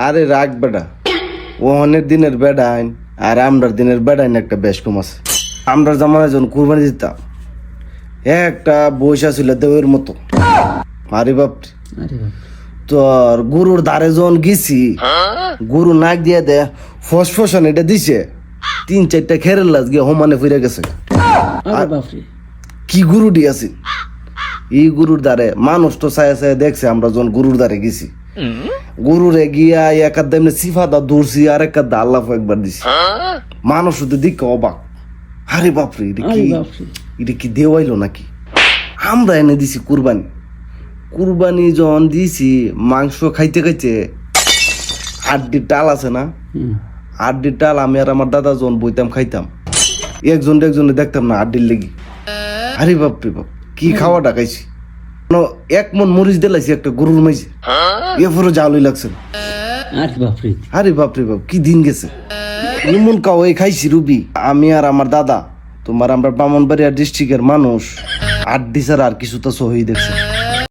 আরে রাখ বেটা, ওহনের দিনের বেড়াইন আর আমরার দিনের বেড়াইন একটা বেশ কম আছে। আমরা জামানে যখন কুরবানি দিতাম একটা বৈশা ছিল দেওয়ের মতো। আরে বাপরে, তোর গরুর ধারে যখন গেছি, গরু নাক দিয়ে দে ফসফসন এটা দিছে, 3-4টা খেরের লাজ গিয়ে হোমানে ফিরে গেছে। কি গরু দিয়েছি এই গরুর দ্বারে, মানুষ তো ছায়া ছায়া দেখছে আমরা যখন গরুর দ্বারে গেছি। গরুরে গিয়া এক আধা সিফাদা দৌড়ছি আর এক আধা আল্লাহ একবার দিছি। মানুষ তো দিকে অবাক, আরে বাপরে এটা কি দেওয়াইলো নাকি? আমরা এনে দিছি কুরবানি। কুরবানি যখন দিছি মাংস খাইতে খাইতে হাড্ডির টাল আছে না, হাড্ডির টাল আমি আর আমার দাদা যখন বইতাম খাইতাম, একজনে দেখতাম না হাড্ডির লেগে। আরে বাপরে বাপ, কি খাওয়াটা খাইছি! 1 মন মরিচ দিলাইছি একটা গরুর মাইছে, এরপরে জালই লাগছে না। আরে বাপরে বাপ, কি দিন গেছে! এমন কাওয়াই খাইছি রুবি আমি আর আমার দাদা। তোমার আমরা ব্রাহ্মণবাড়িয়া ডিস্ট্রিক্টের মানুষ, হাড্ডি ছাড়া আর কিছু তো সহি দেখছে।